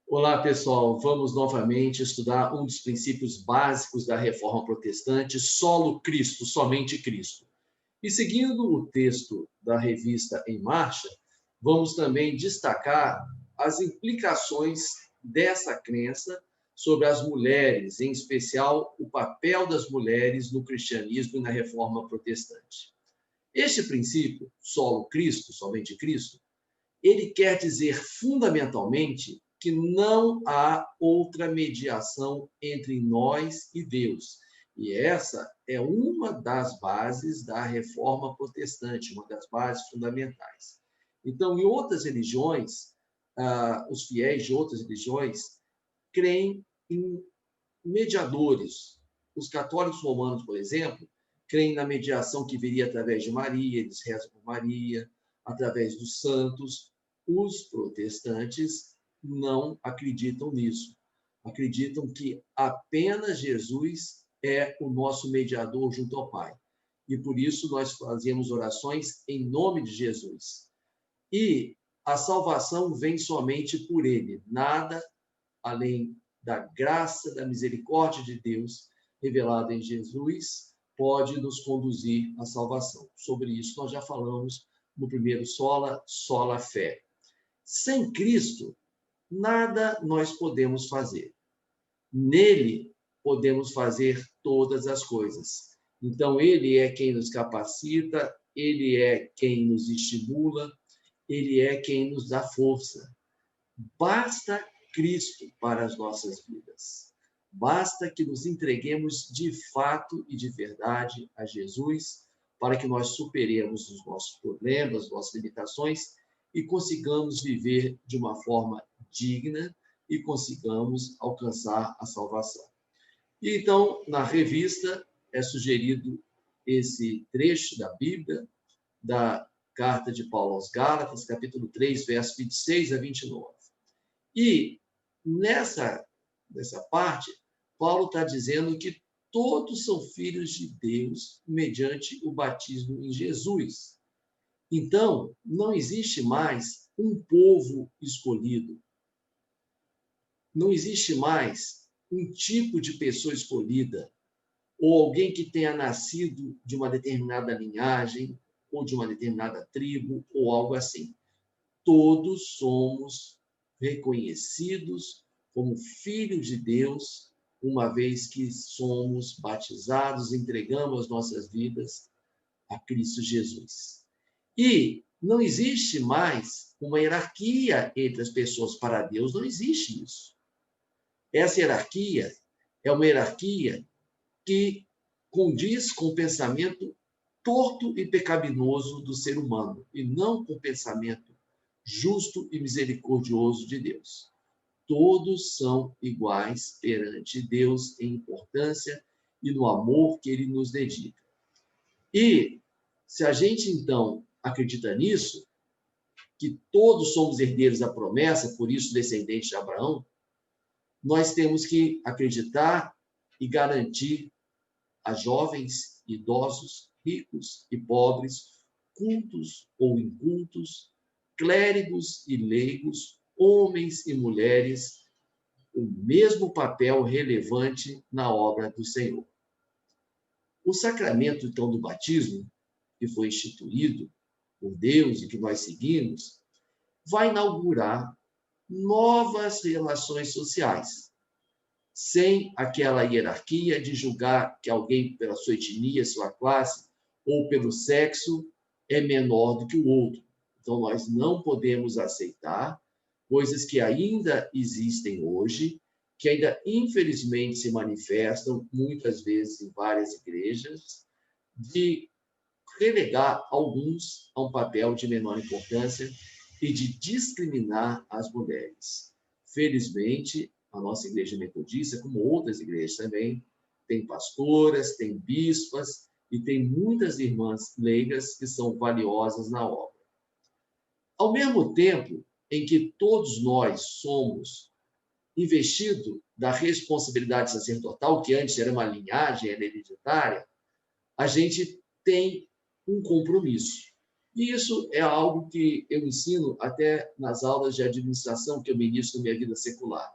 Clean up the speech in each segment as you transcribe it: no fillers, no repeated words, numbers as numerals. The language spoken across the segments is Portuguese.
Olá, pessoal. Vamos novamente estudar um dos princípios básicos da Reforma Protestante, solo Cristo, somente Cristo. E seguindo o texto da revista Em Marcha, vamos também destacar as implicações dessa crença sobre as mulheres, em especial o papel das mulheres no cristianismo e na Reforma Protestante. Este princípio, solo Cristo, somente Cristo, ele quer dizer fundamentalmente que não há outra mediação entre nós e Deus. E essa é uma das bases da reforma protestante, uma das bases fundamentais. Então, em outras religiões, os fiéis de outras religiões creem em mediadores. Os católicos romanos, por exemplo, creem na mediação que viria através de Maria, eles rezam por Maria, através dos santos. Os protestantes não acreditam nisso. Acreditam que apenas Jesus é o nosso mediador junto ao Pai. E por isso nós fazemos orações em nome de Jesus. E a salvação vem somente por ele, nada além da graça, da misericórdia de Deus revelada em Jesus, pode nos conduzir à salvação. Sobre isso nós já falamos no primeiro sola fé. Sem Cristo, nada nós podemos fazer. Nele podemos fazer todas as coisas. Então, ele é quem nos capacita, ele é quem nos estimula, ele é quem nos dá força. Basta Cristo para as nossas vidas. Basta que nos entreguemos de fato e de verdade a Jesus para que nós superemos os nossos problemas, nossas limitações e consigamos viver de uma forma digna e consigamos alcançar a salvação. E então, na revista, é sugerido esse trecho da Bíblia, da carta de Paulo aos Gálatas, capítulo 3, versos 26 a 29. E nessa parte, Paulo está dizendo que todos são filhos de Deus mediante o batismo em Jesus. Então, não existe mais um povo escolhido. Não existe mais um tipo de pessoa escolhida, ou alguém que tenha nascido de uma determinada linhagem, ou de uma determinada tribo, ou algo assim. Todos somos reconhecidos como filhos de Deus, uma vez que somos batizados, entregamos nossas vidas a Cristo Jesus. E não existe mais uma hierarquia entre as pessoas para Deus, não existe isso. Essa hierarquia é uma hierarquia que condiz com o pensamento torto e pecaminoso do ser humano, e não com o pensamento justo e misericordioso de Deus. Todos são iguais perante Deus em importância e no amor que ele nos dedica. E se a gente, então, acredita nisso, que todos somos herdeiros da promessa, por isso descendentes de Abraão, nós temos que acreditar e garantir a jovens, idosos, ricos e pobres, cultos ou incultos, clérigos e leigos, homens e mulheres, o mesmo papel relevante na obra do Senhor. O sacramento, então, do batismo, que foi instituído por Deus e que nós seguimos, vai inaugurar novas relações sociais, sem aquela hierarquia de julgar que alguém, pela sua etnia, sua classe ou pelo sexo, é menor do que o outro. Então, nós não podemos aceitar coisas que ainda existem hoje, que ainda, infelizmente, se manifestam, muitas vezes, em várias igrejas, de relegar alguns a um papel de menor importância e de discriminar as mulheres. Felizmente, a nossa igreja metodista, como outras igrejas também, tem pastoras, tem bispas e tem muitas irmãs leigas que são valiosas na obra. Ao mesmo tempo em que todos nós somos investidos da responsabilidade sacerdotal, que antes era uma linhagem, era hereditária, a gente tem um compromisso. E isso é algo que eu ensino até nas aulas de administração que eu ministro na minha vida secular.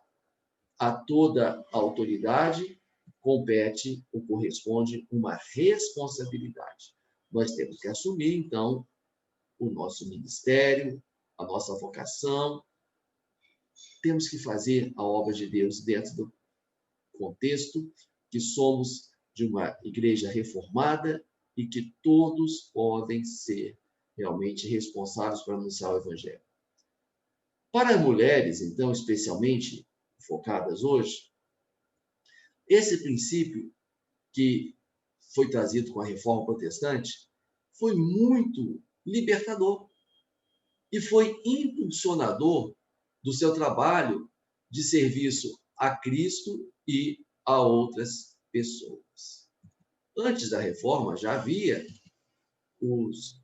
A toda autoridade compete ou corresponde uma responsabilidade. Nós temos que assumir, então, o nosso ministério, a nossa vocação. Temos que fazer a obra de Deus dentro do contexto que somos de uma igreja reformada e que todos podem ser realmente responsáveis por anunciar o evangelho. Para as mulheres, então, especialmente focadas hoje, esse princípio que foi trazido com a reforma protestante foi muito libertador e foi impulsionador do seu trabalho de serviço a Cristo e a outras pessoas. Antes da reforma já havia os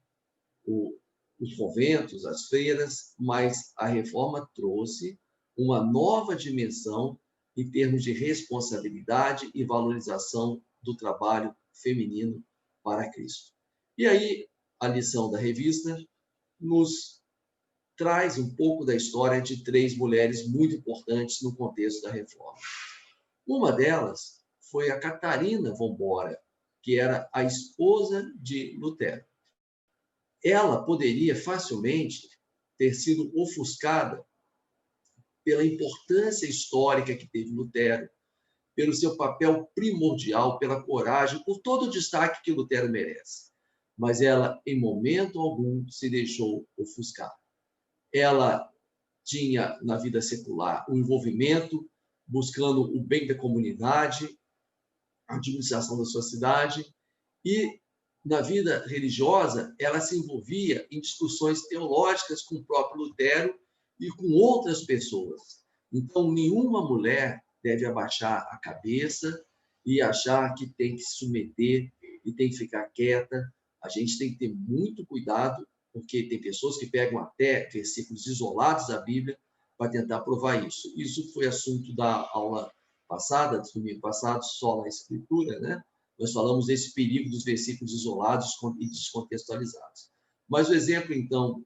conventos, as freiras, mas a reforma trouxe uma nova dimensão em termos de responsabilidade e valorização do trabalho feminino para Cristo. E aí, a lição da revista nos traz um pouco da história de três mulheres muito importantes no contexto da reforma. Uma delas foi a Catarina von Bora, que era a esposa de Lutero. Ela poderia facilmente ter sido ofuscada pela importância histórica que teve Lutero, pelo seu papel primordial, pela coragem, por todo o destaque que Lutero merece. Mas ela, em momento algum, se deixou ofuscar. Ela tinha, na vida secular, um envolvimento buscando o bem da comunidade, a administração da sua cidade, e na vida religiosa, ela se envolvia em discussões teológicas com o próprio Lutero e com outras pessoas. Então, nenhuma mulher deve abaixar a cabeça e achar que tem que se submeter e tem que ficar quieta. A gente tem que ter muito cuidado, porque tem pessoas que pegam até versículos isolados da Bíblia para tentar provar isso. Isso foi assunto da aula passada, do domingo passado, só na Escritura, né? Nós falamos desse perigo dos versículos isolados e descontextualizados. Mas o exemplo, então,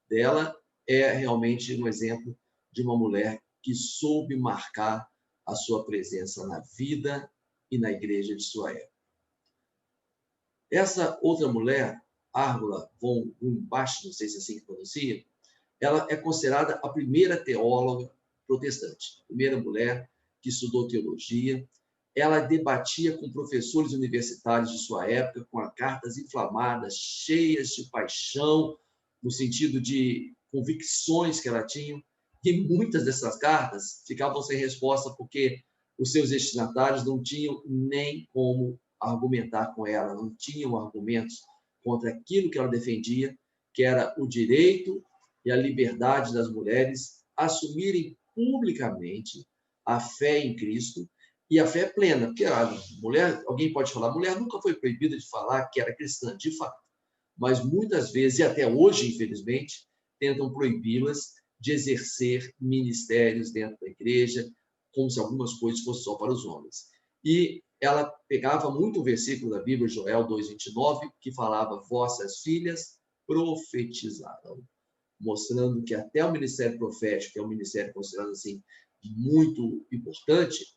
dela é realmente um exemplo de uma mulher que soube marcar a sua presença na vida e na igreja de sua época. Essa outra mulher, Árgula von Umbach, não sei se é assim que pronuncia, ela é considerada a primeira teóloga protestante, a primeira mulher que estudou teologia. Ela debatia com professores universitários de sua época, com cartas inflamadas, cheias de paixão, no sentido de convicções que ela tinha. E muitas dessas cartas ficavam sem resposta porque os seus destinatários não tinham nem como argumentar com ela, não tinham argumentos contra aquilo que ela defendia, que era o direito e a liberdade das mulheres assumirem publicamente a fé em Cristo e a fé plena, porque a mulher, alguém pode falar, a mulher nunca foi proibida de falar que era cristã, de fato, mas muitas vezes, e até hoje, infelizmente, tentam proibi-las de exercer ministérios dentro da igreja, como se algumas coisas fossem só para os homens. E ela pegava muito o versículo da Bíblia, Joel 2,29, que falava, vossas filhas profetizarão, mostrando que até o ministério profético, que é um ministério considerado assim muito importante,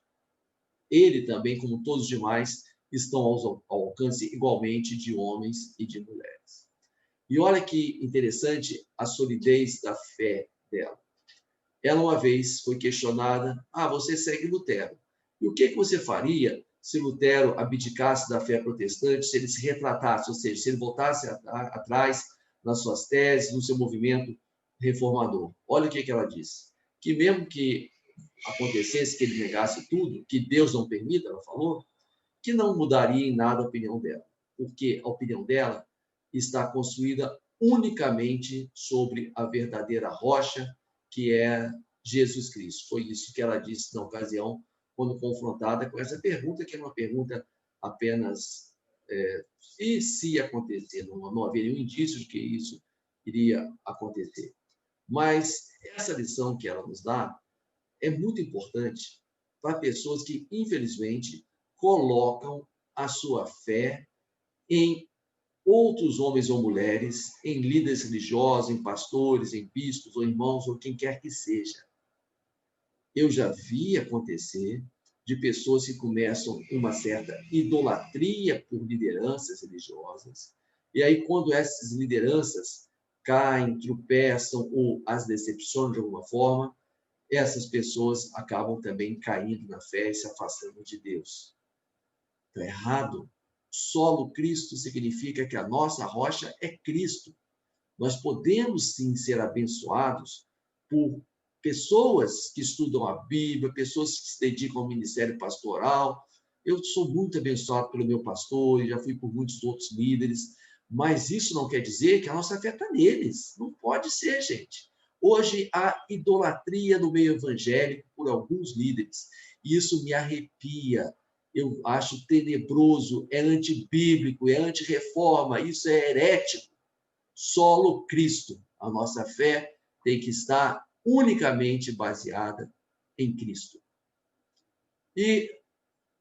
ele também, como todos os demais, estão ao alcance igualmente de homens e de mulheres. E olha que interessante a solidez da fé dela. Ela uma vez foi questionada, você segue Lutero. E o que você faria se Lutero abdicasse da fé protestante, se ele se retratasse, ou seja, se ele voltasse atrás nas suas teses, no seu movimento reformador? Olha o que ela disse. Que mesmo que acontecesse que ele negasse tudo, que Deus não permita, ela falou, que não mudaria em nada a opinião dela, porque a opinião dela está construída unicamente sobre a verdadeira rocha, que é Jesus Cristo. Foi isso que ela disse na ocasião, quando confrontada com essa pergunta, que é uma pergunta apenas e se acontecer, não haveria um indício de que isso iria acontecer. Mas essa lição que ela nos dá é muito importante para pessoas que, infelizmente, colocam a sua fé em outros homens ou mulheres, em líderes religiosos, em pastores, em bispos ou irmãos, ou quem quer que seja. Eu já vi acontecer de pessoas que começam uma certa idolatria por lideranças religiosas, e aí quando essas lideranças caem, tropeçam ou as decepcionam de alguma forma, essas pessoas acabam também caindo na fé e se afastando de Deus. Está errado. Solo Cristo significa que a nossa rocha é Cristo. Nós podemos sim ser abençoados por pessoas que estudam a Bíblia, pessoas que se dedicam ao ministério pastoral. Eu sou muito abençoado pelo meu pastor e já fui por muitos outros líderes, mas isso não quer dizer que a nossa fé está neles. Não pode ser, gente. Hoje há idolatria no meio evangélico por alguns líderes, e isso me arrepia. Eu acho tenebroso, é antibíblico, é antirreforma, isso é herético. Solo Cristo. A nossa fé tem que estar unicamente baseada em Cristo. E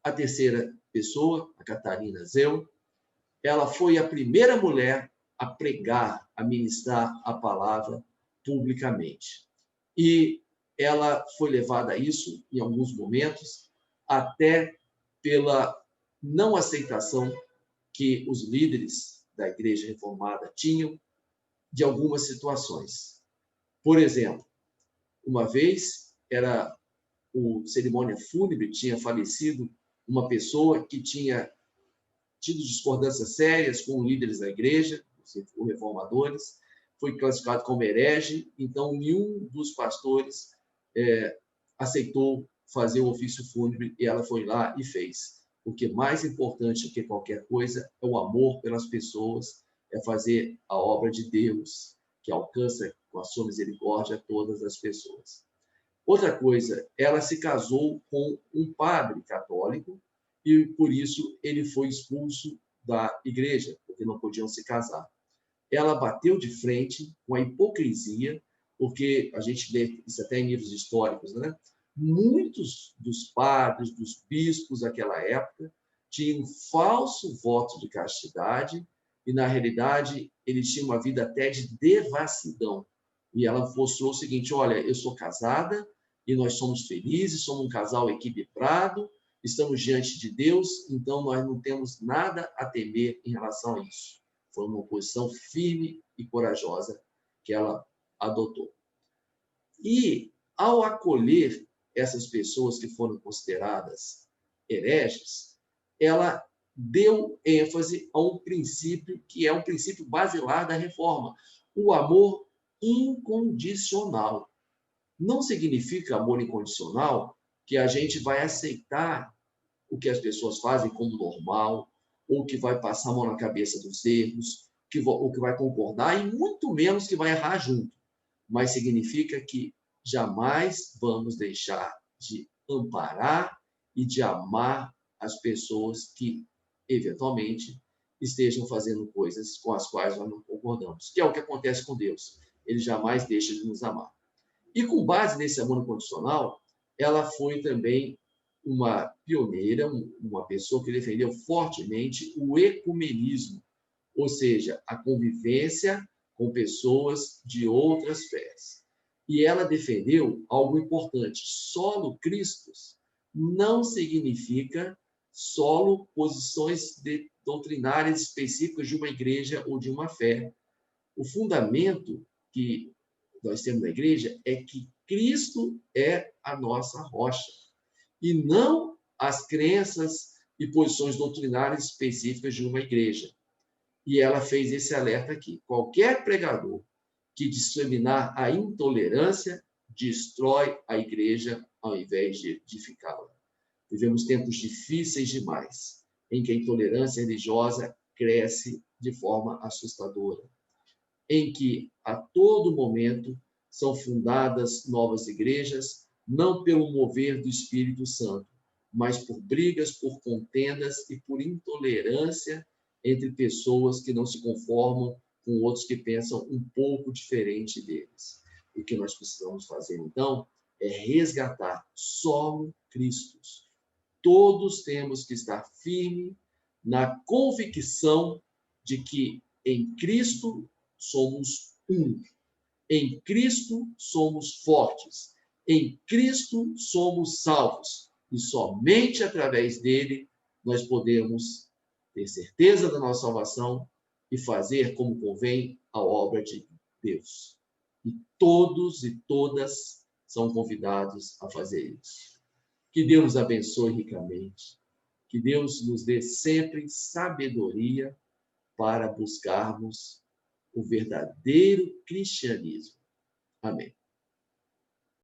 a terceira pessoa, a Catarina Zeu, ela foi a primeira mulher a pregar, a ministrar a palavra publicamente. E ela foi levada a isso, em alguns momentos, até pela não aceitação que os líderes da Igreja Reformada tinham de algumas situações. Por exemplo, uma vez era o cerimônia fúnebre, tinha falecido uma pessoa que tinha tido discordâncias sérias com líderes da igreja, os reformadores, foi classificado como herege, então nenhum dos pastores aceitou fazer o ofício fúnebre e ela foi lá e fez. Porque mais importante que qualquer coisa é o amor pelas pessoas, é fazer a obra de Deus, que alcança com a sua misericórdia todas as pessoas. Outra coisa, ela se casou com um padre católico e, por isso, ele foi expulso da igreja, porque não podiam se casar. Ela bateu de frente com a hipocrisia, porque a gente lê isso até em livros históricos, né? Muitos dos padres, dos bispos daquela época, tinham um falso voto de castidade e, na realidade, eles tinham uma vida até de devassidão. E ela mostrou o seguinte, olha, eu sou casada e nós somos felizes, somos um casal equilibrado, estamos diante de Deus, então nós não temos nada a temer em relação a isso. Foi uma posição firme e corajosa que ela adotou. E, ao acolher essas pessoas que foram consideradas hereges, ela deu ênfase a um princípio que é um princípio basilar da reforma, o amor incondicional. Não significa amor incondicional que a gente vai aceitar o que as pessoas fazem como normal, ou que vai passar a mão na cabeça dos erros, ou que vai concordar, e muito menos que vai errar junto. Mas significa que jamais vamos deixar de amparar e de amar as pessoas que, eventualmente, estejam fazendo coisas com as quais nós não concordamos, que é o que acontece com Deus. Ele jamais deixa de nos amar. E com base nesse amor incondicional, ela foi também uma pioneira, uma pessoa que defendeu fortemente o ecumenismo, ou seja, a convivência com pessoas de outras fés. E ela defendeu algo importante: solo Christus não significa solo posições doutrinárias específicas de uma igreja ou de uma fé. O fundamento que nós temos na igreja é que Cristo é a nossa rocha, e não as crenças e posições doutrinárias específicas de uma igreja. E ela fez esse alerta aqui: qualquer pregador que disseminar a intolerância destrói a igreja ao invés de edificá-la. Vivemos tempos difíceis demais, em que a intolerância religiosa cresce de forma assustadora, em que a todo momento são fundadas novas igrejas, não pelo mover do Espírito Santo, mas por brigas, por contendas e por intolerância entre pessoas que não se conformam com outros que pensam um pouco diferente deles. O que nós precisamos fazer, então, é resgatar solo Cristo. Todos temos que estar firmes na convicção de que em Cristo somos um. Em Cristo somos fortes. Em Cristo somos salvos. E somente através dele nós podemos ter certeza da nossa salvação e fazer como convém a obra de Deus. E todos e todas são convidados a fazer isso. Que Deus nos abençoe ricamente. Que Deus nos dê sempre sabedoria para buscarmos o verdadeiro cristianismo. Amém.